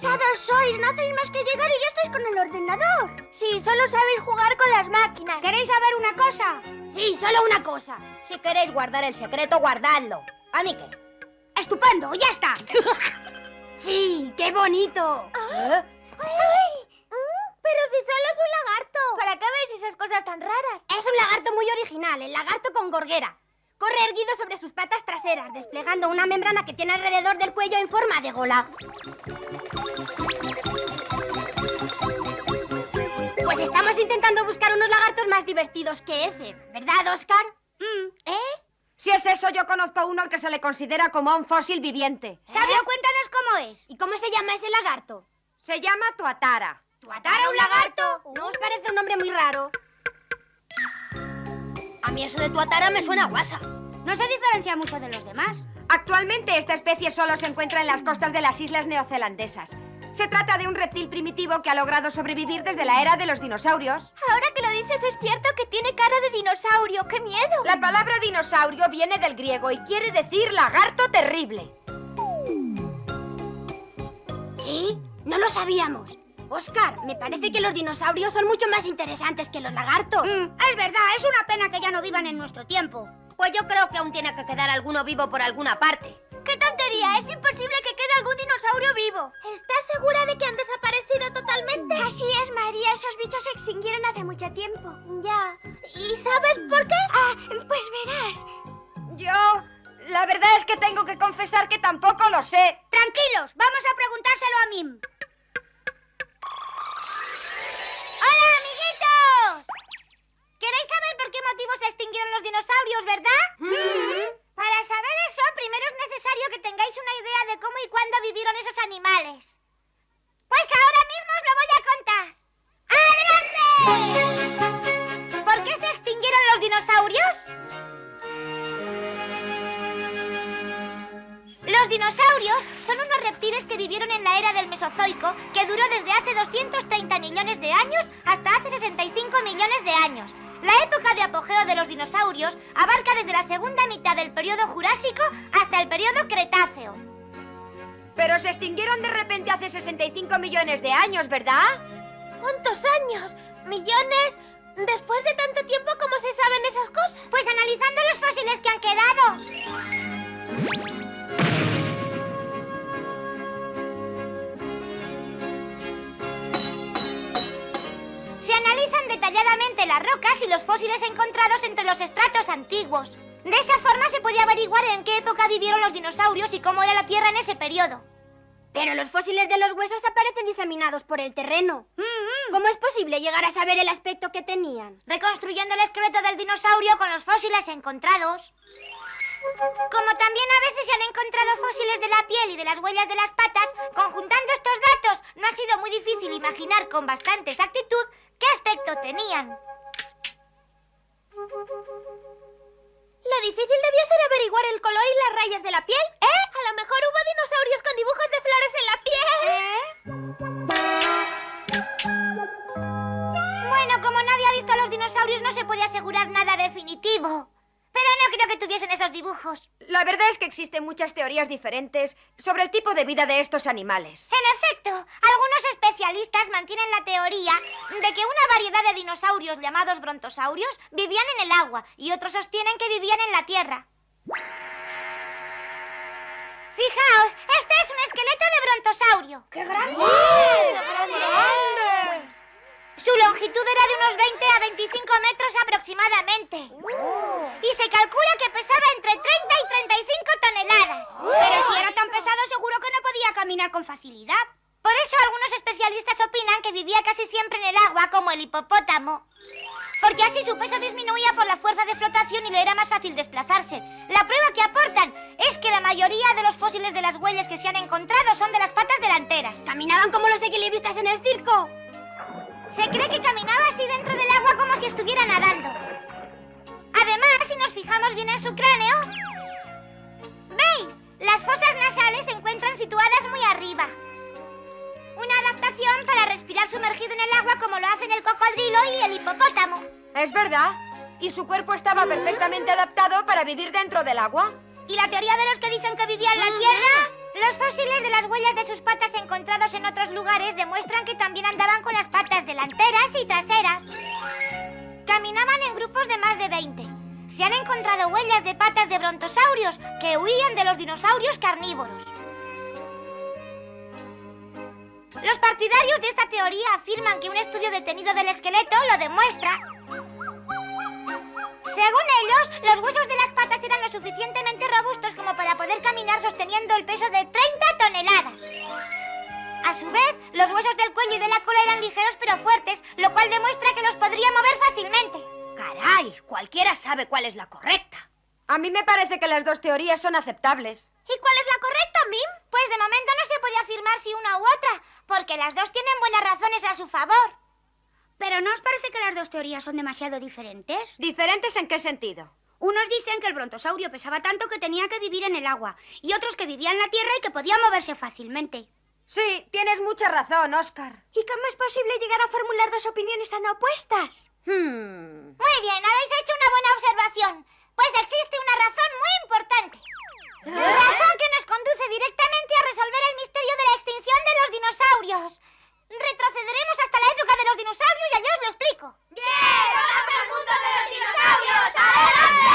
pesados sois! No hacéis más que llegar y ya estáis con el ordenador. Sí, solo sabéis jugar con las máquinas. ¿Queréis saber una cosa? Sí, solo una cosa. Si queréis guardar el secreto, guardadlo. ¿A mí qué? ¡Estupendo! ¡Ya está! Sí, qué bonito. ¡Ay! Pero si solo es un lagarto. ¿Para qué veis esas cosas tan raras? Es un lagarto muy original, el lagarto con gorguera. Corre erguido sobre sus patas traseras, desplegando una membrana que tiene alrededor del cuello en forma de gola. Pues estamos intentando buscar unos lagartos más divertidos que ese, ¿verdad, Oscar? Si es eso, yo conozco uno al que se le considera como un fósil viviente. Sabio, cuéntanos cómo es. ¿Y cómo se llama ese lagarto? Se llama tuatara. ¿Tuatara, un lagarto? ¿No os parece un nombre muy raro? A mí eso de tuatara me suena a guasa. No se diferencia mucho de los demás. Actualmente esta especie solo se encuentra en las costas de las islas neozelandesas. Se trata de un reptil primitivo que ha logrado sobrevivir desde la era de los dinosaurios. Ahora que lo dices, es cierto que tiene cara de dinosaurio. ¡Qué miedo! La palabra dinosaurio viene del griego y quiere decir lagarto terrible. ¿Sí? No lo sabíamos. Oscar, me parece que los dinosaurios son mucho más interesantes que los lagartos. Es verdad, es una pena que ya no vivan en nuestro tiempo. Pues yo creo que aún tiene que quedar alguno vivo por alguna parte. ¡Qué tontería! Es imposible que quede algún dinosaurio vivo. ¿Estás segura de que han desaparecido totalmente? Así es, María. Esos bichos se extinguieron hace mucho tiempo. Ya. ¿Y sabes por qué? Pues verás. La verdad es que tengo que confesar que tampoco lo sé. Tranquilos, vamos a preguntárselo a Mim. ¡Hola, amiguitos! ¿Queréis saber por qué motivo se extinguieron los dinosaurios, verdad? Para saber eso, primero es necesario que tengáis una idea de cómo y cuándo vivieron esos animales. Pues ahora mismo os lo voy a contar. ¡Adelante! ¿Por qué se extinguieron los dinosaurios? Los dinosaurios son unos reptiles que vivieron en la era del Mesozoico, que duró desde hace 230 millones de años hasta hace 65 millones de años. La época de apogeo de los dinosaurios abarca desde la segunda mitad del periodo Jurásico hasta el periodo Cretáceo. Pero se extinguieron de repente hace 65 millones de años, ¿verdad? ¿Cuántos años? ¿Millones? ¿Después de tanto tiempo, cómo se saben esas cosas? Pues analizando los fósiles que han quedado. Se analizan detalladamente las rocas y los fósiles encontrados entre los estratos antiguos. De esa forma se puede averiguar en qué época vivieron los dinosaurios y cómo era la Tierra en ese periodo. Pero los fósiles de los huesos aparecen diseminados por el terreno. ¿Cómo es posible llegar a saber el aspecto que tenían? Reconstruyendo el esqueleto del dinosaurio con los fósiles encontrados. Como también a veces se han encontrado fósiles de la piel y de las huellas de las patas, conjuntando estos datos, no ha sido muy difícil imaginar con bastante exactitud qué aspecto tenían. Lo difícil debió ser averiguar el color y las rayas de la piel, ¿eh? A lo mejor hubo dinosaurios con dibujos de flores en la piel. Bueno, como nadie ha visto a los dinosaurios, no se puede asegurar nada definitivo. Pero no creo que tuviesen esos dibujos. La verdad es que existen muchas teorías diferentes sobre el tipo de vida de estos animales. En efecto, algunos especialistas mantienen la teoría de que una variedad de dinosaurios llamados brontosaurios vivían en el agua y otros sostienen que vivían en la tierra. Fijaos, este es un esqueleto de brontosaurio. ¡Qué grande! ¡Grandes! Su longitud era de unos 20 a 25 metros aproximadamente. Y se calcula que pesaba entre 30 y 35 toneladas. Pero si era tan pesado, seguro que no podía caminar con facilidad. Por eso algunos especialistas opinan que vivía casi siempre en el agua, como el hipopótamo. Porque así su peso disminuía por la fuerza de flotación y le era más fácil desplazarse. La prueba que aportan es que la mayoría de los fósiles de las huellas que se han encontrado son de las patas delanteras. ¿Caminaban como los equilibristas en el circo? Se cree que caminaba así dentro del agua como si estuviera nadando. Además, si nos fijamos bien en su cráneo, ¿veis? Las fosas nasales se encuentran situadas muy arriba. Una adaptación para respirar sumergido en el agua como lo hacen el cocodrilo y el hipopótamo. Es verdad. Y su cuerpo estaba perfectamente adaptado para vivir dentro del agua. ¿Y la teoría de los que dicen que vivía en la tierra? Los fósiles de las huellas de sus patas encontrados en otros lugares demuestran que también andaban con las patas delanteras y traseras. Caminaban en grupos de más de 20. Se han encontrado huellas de patas de brontosaurios que huían de los dinosaurios carnívoros. Los partidarios de esta teoría afirman que un estudio detenido del esqueleto lo demuestra. Según ellos, los huesos de las patas eran lo suficientemente robustos como para poder caminar sosteniendo el peso de 30 toneladas. A su vez, los huesos del cuello y de la cola eran ligeros pero fuertes, lo cual demuestra que los podría mover fácilmente. Caray, cualquiera sabe cuál es la correcta. A mí me parece que las dos teorías son aceptables. ¿Y cuál es la correcta, Mim? Pues de momento no se puede afirmar si una u otra, porque las dos tienen buenas razones a su favor. ¿Pero no os parece que las dos teorías son demasiado diferentes? ¿Diferentes en qué sentido? Unos dicen que el brontosaurio pesaba tanto que tenía que vivir en el agua, y otros que vivía en la tierra y que podía moverse fácilmente. Sí, tienes mucha razón, Oscar. ¿Y cómo es posible llegar a formular dos opiniones tan opuestas? Muy bien, habéis hecho una buena observación. Pues existe una razón muy importante. Razón que nos conduce directamente a resolver el misterio de la extinción de los dinosaurios. Retrocederemos hasta la época de los dinosaurios y allí os lo explico. ¡Bien! ¡Vamos al mundo de los dinosaurios! ¡Adelante!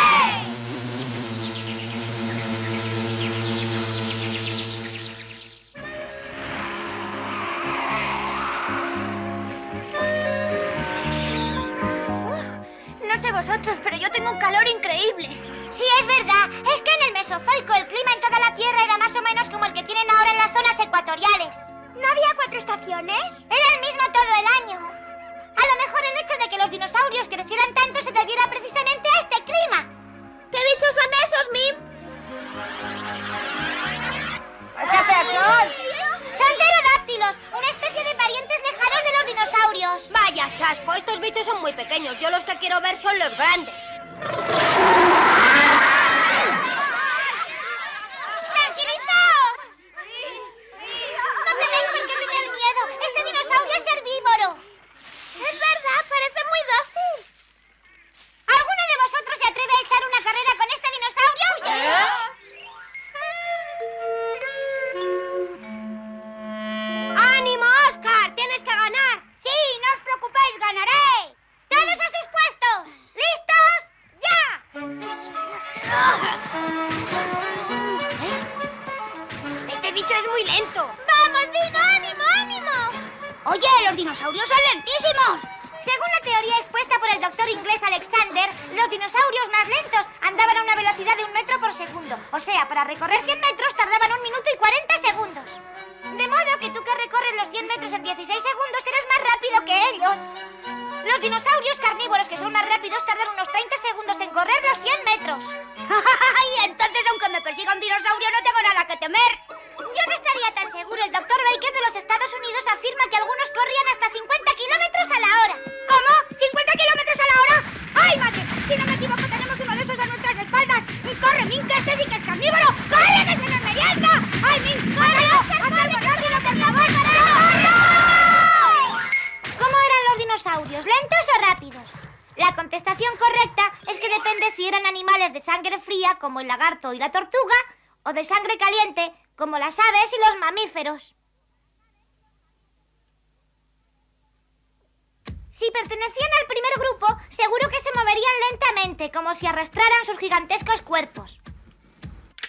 No sé vosotros, pero yo tengo un calor increíble. Sí, es verdad. Es que en el Mesozoico el clima en toda la Tierra era más o menos como el que tienen ahora en las zonas ecuatoriales. ¿No había 4 estaciones? Era el mismo todo el año. A lo mejor el hecho de que los dinosaurios crecieran tanto se debiera precisamente a este clima. ¿Qué bichos son esos, Mim? Son pterodáctilos, una especie de parientes lejanos de los dinosaurios. Vaya chasco, estos bichos son muy pequeños. Yo los que quiero ver son los grandes. ¡Tranquilizaos! No tenéis por qué tener miedo. Este dinosaurio es herbívoro. Es verdad, parece muy dócil. ¿Alguno de vosotros se atreve a echar una carrera con este dinosaurio? ¡Ánimo, Oscar! ¡Tienes que ganar! Sí, no os preocupéis, ganaré. ¡Todos a sus puestos! ¿Listos? ¡Ya! Este bicho es muy lento. ¡Vamos, Dino! ¡Ánimo, ánimo! Oye, los dinosaurios son lentísimos. Según la teoría expuesta por el doctor inglés Alexander, los dinosaurios más lentos andaban a una velocidad de 1 metro por segundo. O sea, para recorrer 100 metros tardaban 1 minuto y 40 segundos. De modo que tú que recorres los 100 metros en 16 segundos eres más rápido que ellos. Los dinosaurios carnívoros que son más rápidos tardan unos 30 segundos en correr los 100 metros. Y entonces, aunque me persiga un dinosaurio, no tengo nada que temer. Yo no estaría tan seguro. El doctor Baker de los Estados Unidos afirma que algunos corrían hasta 50 kilómetros a la hora. ¿Cómo? ¿50 kilómetros a la hora? ¡Ay, madre! Si no me equivoco, tenemos uno de esos a nuestras espaldas. ¡Corre, Min, que este sí que es carnívoro! ¡Corre, que se nos merienda! ¡Ay, Min, corre! ¡Haz algo rápido, por favor! ¡Corre! ¿Cómo eran los dinosaurios? ¿Lentos o rápidos? La contestación correcta es que depende si eran animales de sangre fría, como el lagarto y la tortuga, o de sangre caliente, como las aves y los mamíferos. Si pertenecían al primer grupo, seguro que se moverían lentamente, como si arrastraran sus gigantescos cuerpos.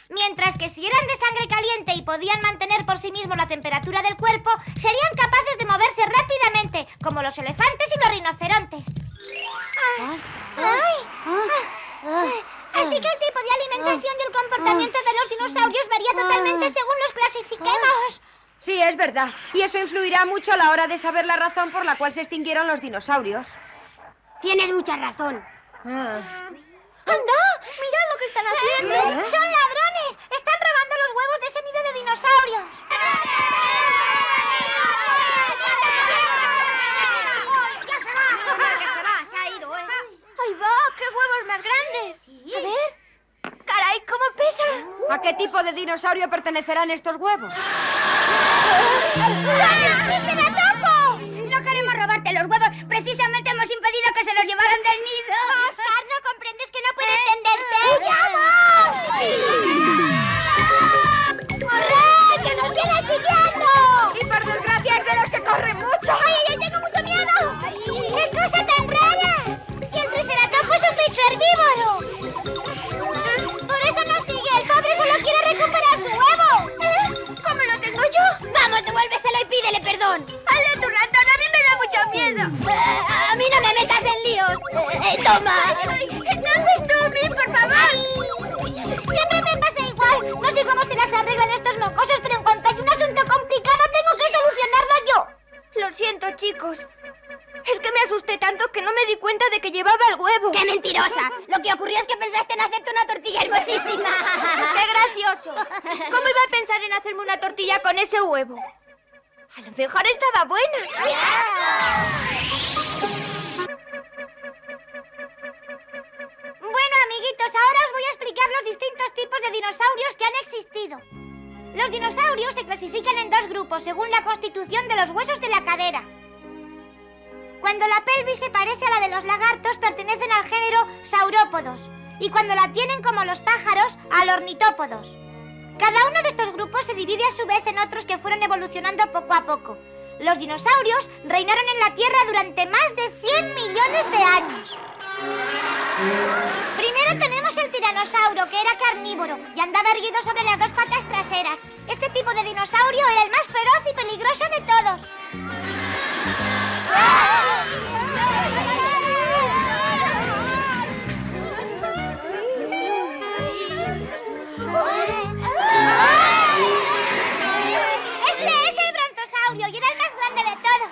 Mientras que si eran de sangre caliente y podían mantener por sí mismos la temperatura del cuerpo, serían capaces de moverse rápidamente, como los elefantes y los rinocerontes. Así que el tipo de alimentación y el comportamiento de los dinosaurios varía totalmente según los clasifiquemos. Sí, es verdad. Y eso influirá mucho a la hora de saber la razón por la cual se extinguieron los dinosaurios. Tienes mucha razón. ¡Anda! ¡Mirad lo que están haciendo! ¡Son ladrones! ¡Están robando los huevos de ese nido de dinosaurios! Se ha ido, ¿eh? ¡Ay, va! ¡Qué huevos más grandes! ¿Sí? A ver. ¡Caray, cómo pesa! ¿A qué tipo de dinosaurio pertenecerán estos huevos? ¡Triceratopo! No queremos robarte los huevos. Precisamente hemos impedido que se los llevaran del nido. Oscar, ¿no comprendes que no puedes entenderte? ¡Ya va! ¡Corre! ¡Toma! ¡Entonces tú, Min, por favor! Siempre me pasa igual. No sé cómo se las arreglan estos mocosos, pero en cuanto hay un asunto complicado, tengo que solucionarlo yo. Lo siento, chicos. Es que me asusté tanto que no me di cuenta de que llevaba el huevo. ¡Qué mentirosa! Lo que ocurrió es que pensaste en hacerte una tortilla hermosísima. ¡Qué gracioso! ¿Cómo iba a pensar en hacerme una tortilla con ese huevo? A lo mejor estaba buena. Bueno, amiguitos, ahora os voy a explicar los distintos tipos de dinosaurios que han existido. Los dinosaurios se clasifican en dos grupos según la constitución de los huesos de la cadera. Cuando la pelvis se parece a la de los lagartos, pertenecen al género saurópodos, y cuando la tienen como los pájaros, al ornitópodos. Cada uno de estos grupos se divide a su vez en otros que fueron evolucionando poco a poco. Los dinosaurios reinaron en la Tierra durante más de 100 millones de años. Primero tenemos el tiranosaurio, que era carnívoro y andaba erguido sobre las dos patas traseras. Este tipo de dinosaurio era el más feroz y peligroso de todos. Este es el brontosaurio y era el más grande de todos.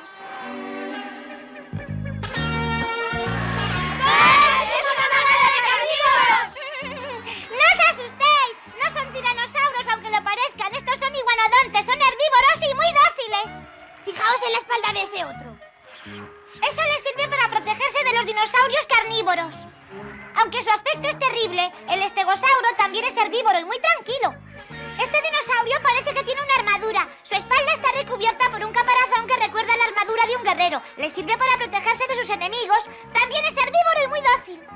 ¡Es una manada de carnívoros! ¡No os asustéis! No son tiranosaurios, aunque lo parezcan. Estos son iguanodontes, son herbívoros y muy dóciles. Fijaos en la espalda de ese otro. Eso les sirve para protegerse de los dinosaurios carnívoros. Aunque su aspecto es terrible, el estegosauro también es herbívoro y muy tranquilo. Este dinosaurio parece que tiene una armadura. Su espalda está recubierta por un caparazón que recuerda a la armadura de un guerrero. Le sirve para protegerse de sus enemigos. También es herbívoro y muy dócil.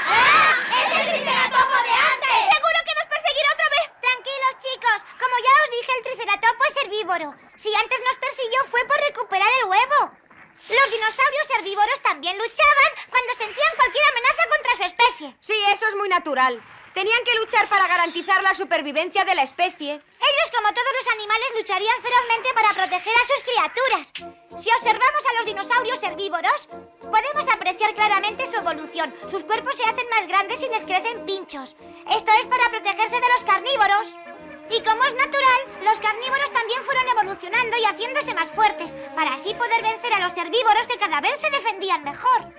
¡Ah! ¡Es el triceratopo de antes! ¡Seguro que nos perseguirá otra vez! Tranquilos, chicos. Como ya os dije, el triceratopo es herbívoro. Si antes nos persiguió fue por recuperar el huevo. Los dinosaurios herbívoros también luchaban cuando sentían cualquier amenaza contra su especie. Sí, eso es muy natural. Tenían que luchar para garantizar la supervivencia de la especie. Ellos, como todos los animales, lucharían ferozmente para proteger a sus criaturas. Si observamos a los dinosaurios herbívoros, podemos apreciar claramente su evolución. Sus cuerpos se hacen más grandes y les crecen pinchos. Esto es para protegerse de los carnívoros. Y como es natural, los carnívoros también fueron evolucionando y haciéndose más fuertes, para así poder vencer a los herbívoros que cada vez se defendían mejor.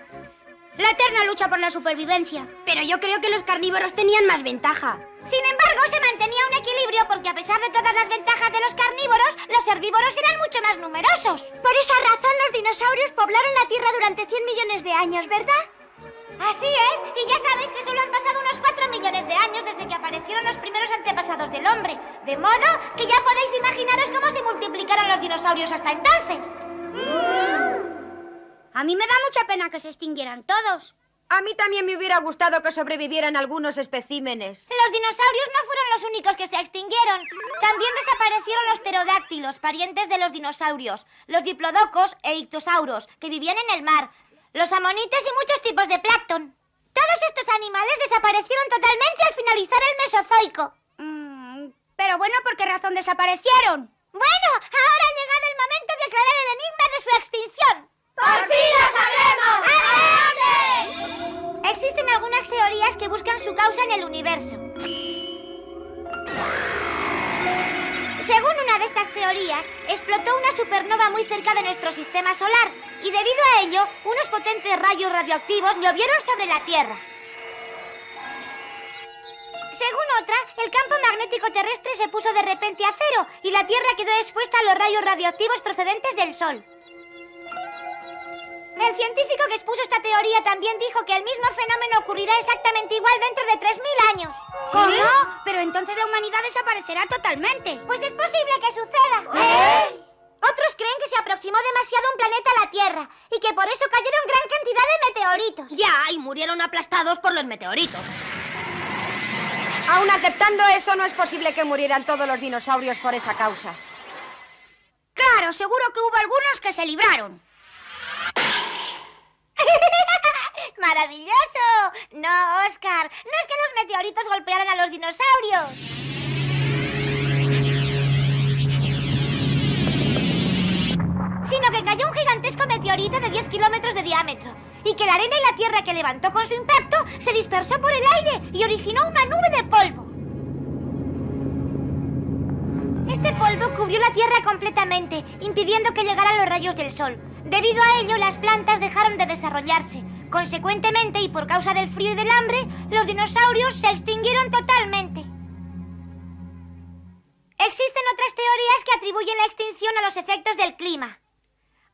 La eterna lucha por la supervivencia. Pero yo creo que los carnívoros tenían más ventaja. Sin embargo, se mantenía un equilibrio porque a pesar de todas las ventajas de los carnívoros, los herbívoros eran mucho más numerosos. Por esa razón, los dinosaurios poblaron la Tierra durante 100 millones de años, ¿verdad? Así es, y ya sabéis que solo han pasado unos 4 millones de años desde que aparecieron los primeros antepasados del hombre. De modo que ya podéis imaginaros cómo se multiplicaron los dinosaurios hasta entonces. A mí me da mucha pena que se extinguieran todos. A mí también me hubiera gustado que sobrevivieran algunos especímenes. Los dinosaurios no fueron los únicos que se extinguieron. También desaparecieron los pterodáctilos, parientes de los dinosaurios, los diplodocos e ictosauros, que vivían en el mar, los amonites y muchos tipos de plancton. Todos estos animales desaparecieron totalmente al finalizar el Mesozoico. Pero bueno, ¿por qué razón desaparecieron? Bueno, ahora ha llegado el momento de aclarar el enigma de su extinción. ¡Por fin lo sabremos! ¡Adelante! Existen algunas teorías que buscan su causa en el universo. Según una de estas teorías, explotó una supernova muy cerca de nuestro sistema solar y debido a ello, unos potentes rayos radioactivos llovieron sobre la Tierra. Según otra, el campo magnético terrestre se puso de repente a cero y la Tierra quedó expuesta a los rayos radioactivos procedentes del Sol. El científico que expuso esta teoría también dijo que el mismo fenómeno ocurrirá exactamente igual dentro de 3000 años. ¿Cómo? Pero entonces la humanidad desaparecerá totalmente. Pues es posible que suceda. Otros creen que se aproximó demasiado un planeta a la Tierra y que por eso cayeron gran cantidad de meteoritos. Ya, y murieron aplastados por los meteoritos. Aún aceptando eso, no es posible que murieran todos los dinosaurios por esa causa. Claro, seguro que hubo algunos que se libraron. ¡Maravilloso! No, Oscar, no es que los meteoritos golpearan a los dinosaurios. sino que cayó un gigantesco meteorito de 10 kilómetros de diámetro y que la arena y la tierra que levantó con su impacto se dispersó por el aire y originó una nube de polvo. Este polvo cubrió la tierra completamente, impidiendo que llegaran los rayos del sol. Debido a ello, las plantas dejaron de desarrollarse. Consecuentemente, y por causa del frío y del hambre, los dinosaurios se extinguieron totalmente. Existen otras teorías que atribuyen la extinción a los efectos del clima.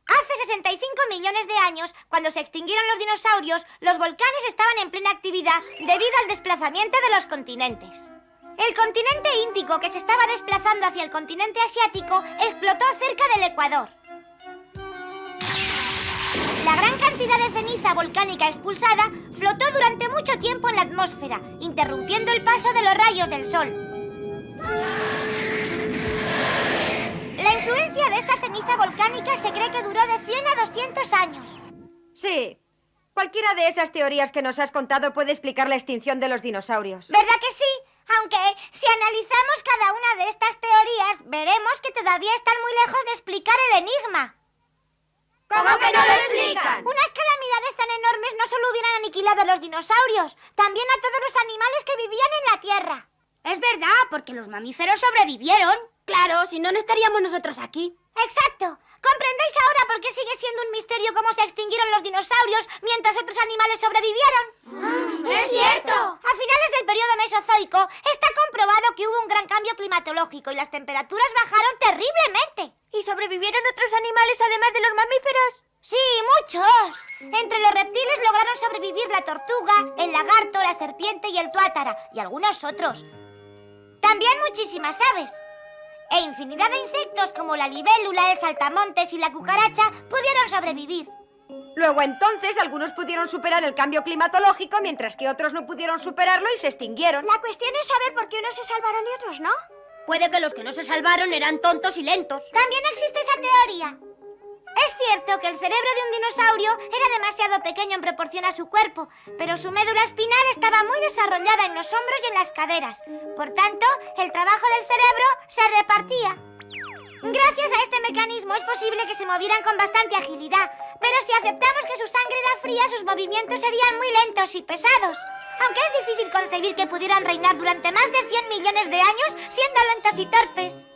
Hace 65 millones de años, cuando se extinguieron los dinosaurios, los volcanes estaban en plena actividad debido al desplazamiento de los continentes. El continente índico, que se estaba desplazando hacia el continente asiático, explotó cerca del Ecuador. La gran cantidad de ceniza volcánica expulsada flotó durante mucho tiempo en la atmósfera, interrumpiendo el paso de los rayos del sol. La influencia de esta ceniza volcánica se cree que duró de 100 a 200 años. Sí. Cualquiera de esas teorías que nos has contado puede explicar la extinción de los dinosaurios. ¿Verdad que sí? Aunque, si analizamos cada una de estas teorías, veremos que todavía están muy lejos de explicar el enigma. ¿Cómo que no lo explican? Unas calamidades tan enormes no solo hubieran aniquilado a los dinosaurios, también a todos los animales que vivían en la Tierra. Es verdad, porque los mamíferos sobrevivieron. Claro, si no, no estaríamos nosotros aquí. Exacto. ¿Comprendéis ahora por qué sigue siendo un misterio cómo se extinguieron los dinosaurios mientras otros animales sobrevivieron? ¡Es cierto! A finales del periodo Mesozoico está comprobado que hubo un gran cambio climatológico y las temperaturas bajaron terriblemente. ¿Y sobrevivieron otros animales además de los mamíferos? Sí, muchos. Entre los reptiles lograron sobrevivir la tortuga, el lagarto, la serpiente y el tuátara, y algunos otros. También muchísimas aves. E infinidad de insectos como la libélula, el saltamontes y la cucaracha pudieron sobrevivir. Luego entonces algunos pudieron superar el cambio climatológico mientras que otros no pudieron superarlo y se extinguieron. La cuestión es saber por qué unos se salvaron y otros no. Puede que los que no se salvaron eran tontos y lentos. También existe esa teoría. Es cierto que el cerebro de un dinosaurio era demasiado pequeño en proporción a su cuerpo, pero su médula espinal estaba muy desarrollada en los hombros y en las caderas. Por tanto, el trabajo del cerebro se repartía. Gracias a este mecanismo es posible que se movieran con bastante agilidad, pero si aceptamos que su sangre era fría, sus movimientos serían muy lentos y pesados. Aunque es difícil concebir que pudieran reinar durante más de 100 millones de años siendo lentos y torpes.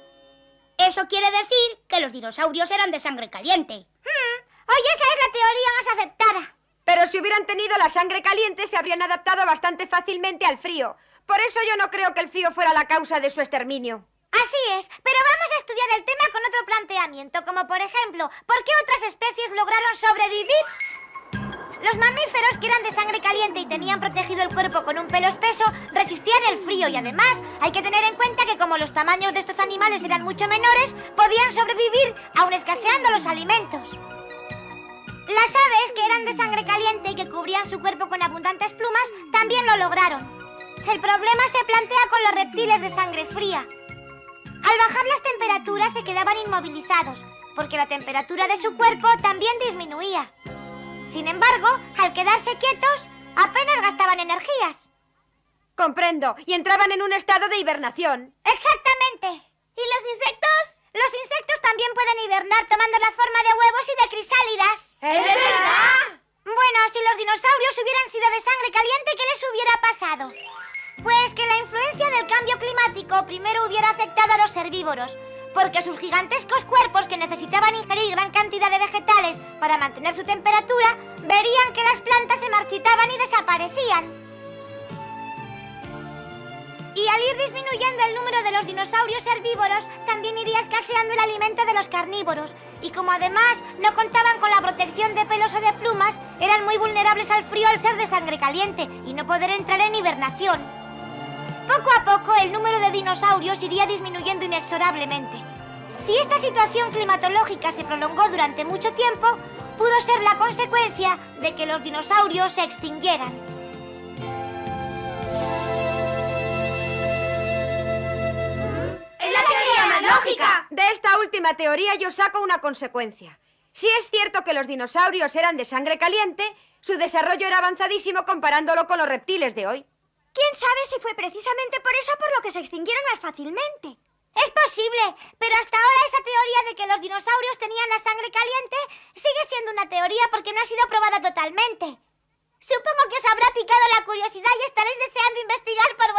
Eso quiere decir que los dinosaurios eran de sangre caliente. Hoy esa es la teoría más aceptada. Pero si hubieran tenido la sangre caliente se habrían adaptado bastante fácilmente al frío. Por eso yo no creo que el frío fuera la causa de su exterminio. Así es, pero vamos a estudiar el tema con otro planteamiento, como por ejemplo, ¿por qué otras especies lograron sobrevivir? Los mamíferos, que eran de sangre caliente y tenían protegido el cuerpo con un pelo espeso, resistían el frío y además hay que tener en cuenta que como los tamaños de estos animales eran mucho menores, podían sobrevivir aun escaseando los alimentos. Las aves, que eran de sangre caliente y que cubrían su cuerpo con abundantes plumas, también lo lograron. El problema se plantea con los reptiles de sangre fría. Al bajar las temperaturas se quedaban inmovilizados, porque la temperatura de su cuerpo también disminuía. Sin embargo, al quedarse quietos, apenas gastaban energías. Comprendo, y entraban en un estado de hibernación. ¡Exactamente! ¿Y los insectos? Los insectos también pueden hibernar tomando la forma de huevos y de crisálidas. ¡Es verdad! Bueno, si los dinosaurios hubieran sido de sangre caliente, ¿qué les hubiera pasado? Pues que la influencia del cambio climático primero hubiera afectado a los herbívoros, porque sus gigantescos cuerpos, que necesitaban ingerir gran cantidad de vegetales para mantener su temperatura, verían que las plantas se marchitaban y desaparecían. Y al ir disminuyendo el número de los dinosaurios herbívoros, también iría escaseando el alimento de los carnívoros. Y como además no contaban con la protección de pelos o de plumas, eran muy vulnerables al frío al ser de sangre caliente y no poder entrar en hibernación. Poco a poco el número de dinosaurios iría disminuyendo inexorablemente. Si esta situación climatológica se prolongó durante mucho tiempo, pudo ser la consecuencia de que los dinosaurios se extinguieran. ¡Es la teoría más lógica! De esta última teoría yo saco una consecuencia. Si es cierto que los dinosaurios eran de sangre caliente, su desarrollo era avanzadísimo comparándolo con los reptiles de hoy. ¿Quién sabe si fue precisamente por eso por lo que se extinguieron más fácilmente? Es posible, pero hasta ahora esa teoría de que los dinosaurios tenían la sangre caliente sigue siendo una teoría porque no ha sido probada totalmente. Supongo que os habrá picado la curiosidad y estaréis deseando investigar por